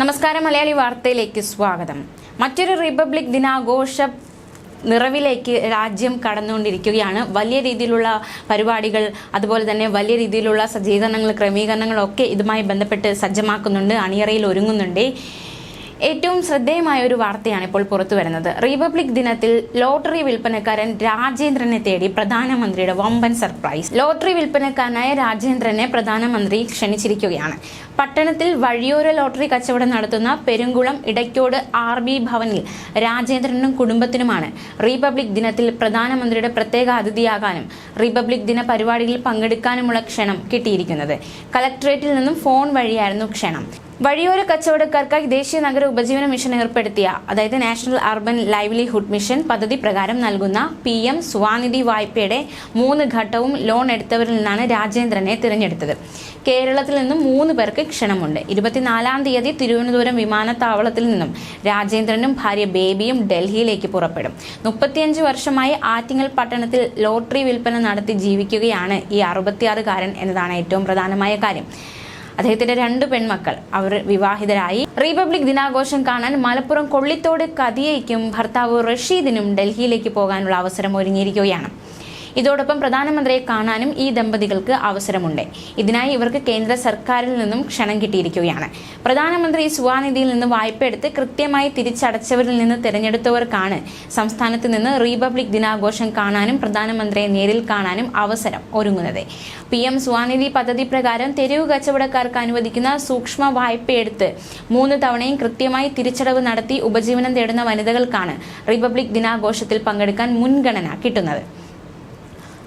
നമസ്കാരം, മലയാളി വാർത്തയിലേക്ക് സ്വാഗതം. മറ്റൊരു റിപ്പബ്ലിക് ദിനാഘോഷ നിറവിലേക്ക് രാജ്യം കടന്നുകൊണ്ടിരിക്കുകയാണ്. വലിയ രീതിയിലുള്ള പരിപാടികൾ, അതുപോലെ തന്നെ വലിയ രീതിയിലുള്ള സജ്ജീകരണങ്ങൾ, ക്രമീകരണങ്ങളൊക്കെ ഇതുമായി ബന്ധപ്പെട്ട് സജ്ജമാക്കുന്നുണ്ട്, അണിയറയിൽ ഒരുങ്ങുന്നുണ്ട്. ഏറ്റവും ശ്രദ്ധേയമായ ഒരു വാർത്തയാണ് ഇപ്പോൾ പുറത്തു വരുന്നത്. റിപ്പബ്ലിക് ദിനത്തിൽ ലോട്ടറി വിൽപ്പനക്കാരൻ രാജേന്ദ്രനെ തേടി പ്രധാനമന്ത്രിയുടെ വമ്പൻ സർപ്രൈസ്. ലോട്ടറി വിൽപ്പനക്കാരനായ രാജേന്ദ്രനെ പ്രധാനമന്ത്രി ക്ഷണിച്ചിരിക്കുകയാണ്. പട്ടണത്തിൽ വഴിയോര ലോട്ടറി കച്ചവടം നടത്തുന്ന പെരുങ്കുളം ഇടയ്ക്കോട് RB ഭവനിൽ രാജേന്ദ്രനും കുടുംബത്തിനുമാണ് റിപ്പബ്ലിക് ദിനത്തിൽ പ്രധാനമന്ത്രിയുടെ പ്രത്യേക അതിഥിയാകാനും റിപ്പബ്ലിക് ദിന പരിപാടികളിൽ പങ്കെടുക്കാനുമുള്ള ക്ഷണം കിട്ടിയിരിക്കുന്നത്. കളക്ടറേറ്റിൽ നിന്നും ഫോൺ വഴിയായിരുന്നു ക്ഷണം. വഴിയോര കച്ചവടക്കാർക്കായി ദേശീയ നഗര ഉപജീവന മിഷൻ ഏർപ്പെടുത്തിയ, അതായത് നാഷണൽ അർബൻ ലൈവ്ലിഹുഡ് മിഷൻ പദ്ധതി പ്രകാരം നൽകുന്ന PM സ്വനിധി വായ്പയുടെ 3 ഘട്ടവും ലോൺ എടുത്തവരിൽ നിന്നാണ് രാജേന്ദ്രനെ തിരഞ്ഞെടുത്തത്. കേരളത്തിൽ നിന്നും 3 പേർക്ക് ക്ഷണമുണ്ട്. 24-ാം തീയതി തിരുവനന്തപുരം വിമാനത്താവളത്തിൽ നിന്നും രാജേന്ദ്രനും ഭാര്യ ബേബിയും ഡൽഹിയിലേക്ക് പുറപ്പെടും. 35 വർഷമായി ആറ്റിങ്ങൽ പട്ടണത്തിൽ ലോട്ടറി വിൽപ്പന നടത്തി ജീവിക്കുകയാണ് ഈ 66-കാരൻ എന്നതാണ് ഏറ്റവും പ്രധാനമായ കാര്യം. അദ്ദേഹത്തിന്റെ 2 പെൺമക്കൾ, അവർ വിവാഹിതരായി. റിപ്പബ്ലിക് ദിനാഘോഷം കാണാൻ മലപ്പുറം കൊള്ളിത്തോട് കദിയയ്ക്കും ഭർത്താവ് റഷീദിനും ഡൽഹിയിലേക്ക് പോകാനുള്ള അവസരം ഒരുങ്ങിയിരിക്കുകയാണ്. ഇതോടൊപ്പം പ്രധാനമന്ത്രിയെ കാണാനും ഈ ദമ്പതികൾക്ക് അവസരമുണ്ട്. ഇതിനായി ഇവർക്ക് കേന്ദ്ര സർക്കാരിൽ നിന്നും ക്ഷണം കിട്ടിയിരിക്കുകയാണ്. പ്രധാനമന്ത്രി സ്വനിധിയിൽ നിന്ന് വായ്പ എടുത്ത് കൃത്യമായി തിരിച്ചടച്ചവരിൽ നിന്ന് തിരഞ്ഞെടുത്തവർക്കാണ് സംസ്ഥാനത്ത് നിന്ന് റിപ്പബ്ലിക് ദിനാഘോഷം കാണാനും പ്രധാനമന്ത്രിയെ നേരിൽ കാണാനും അവസരം ഒരുങ്ങുന്നത്. PM സ്വനിധി പദ്ധതി പ്രകാരം തെരുവ് കച്ചവടക്കാർക്ക് അനുവദിക്കുന്ന സൂക്ഷ്മ വായ്പയെടുത്ത് 3 തവണയും കൃത്യമായി തിരിച്ചടവ് നടത്തി ഉപജീവനം തേടുന്ന വനിതകൾക്കാണ് റിപ്പബ്ലിക് ദിനാഘോഷത്തിൽ പങ്കെടുക്കാൻ മുൻഗണന കിട്ടുന്നത്.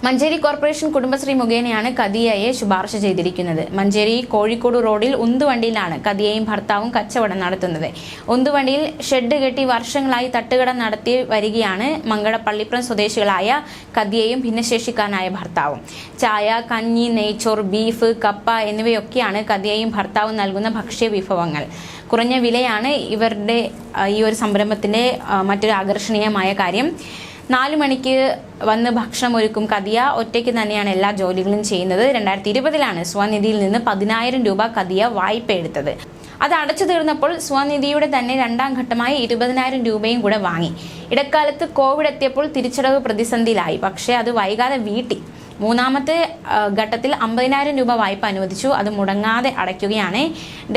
മഞ്ചേരി കോർപ്പറേഷൻ കുടുംബശ്രീ മുഖേനയാണ് കദിയയെ ശുപാർശ ചെയ്തിരിക്കുന്നത്. മഞ്ചേരി കോഴിക്കോട് റോഡിൽ ഉന്തുവണ്ടിയിലാണ് കദിയയും ഭർത്താവും കച്ചവടം നടത്തുന്നത്. ഉന്തുവണ്ടിയിൽ ഷെഡ് കെട്ടി വർഷങ്ങളായി തട്ടുകട നടത്തി വരികയാണ് മങ്കട പള്ളിപ്പുറം സ്വദേശികളായ കദിയയും ഭിന്നശേഷിക്കാരനായ ഭർത്താവും. ചായ, കഞ്ഞി, നെയ്ച്ചോർ, ബീഫ്, കപ്പ എന്നിവയൊക്കെയാണ് കദിയയും ഭർത്താവും നൽകുന്ന ഭക്ഷ്യ വിഭവങ്ങൾ. കുറഞ്ഞ വിലയാണ് ഇവരുടെ ഈ ഒരു സംരംഭത്തിന്റെ മറ്റൊരു ആകർഷണീയമായ കാര്യം. 4 മണിക്ക് വന്ന് ഭക്ഷണം ഒരുക്കും കദിയ. ഒറ്റയ്ക്ക് തന്നെയാണ് എല്ലാ ജോലികളും ചെയ്യുന്നത്. 2020-ലാണ് സ്വനിധിയിൽ നിന്ന് 10,000 രൂപ കദിയ വായ്പ എടുത്തത്. അത് അടച്ചു തീർന്നപ്പോൾ സ്വനിധിയുടെ തന്നെ 2ാം ഘട്ടമായി 20,000 രൂപയും കൂടെ വാങ്ങി. ഇടക്കാലത്ത് കോവിഡ് എത്തിയപ്പോൾ തിരിച്ചടവ് പ്രതിസന്ധിയിലായി. പക്ഷേ അത് വൈകാതെ വീട്ടി. 3ാമത്തെ ഘട്ടത്തിൽ 50,000 രൂപ വായ്പ അനുവദിച്ചു. അത് മുടങ്ങാതെ അടയ്ക്കുകയാണ്.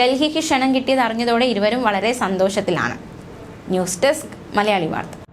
ഡൽഹിക്ക് ക്ഷണം കിട്ടിയത് അറിഞ്ഞതോടെ ഇരുവരും വളരെ സന്തോഷത്തിലാണ്. ന്യൂസ് ഡെസ്ക്, മലയാളി വാർത്ത.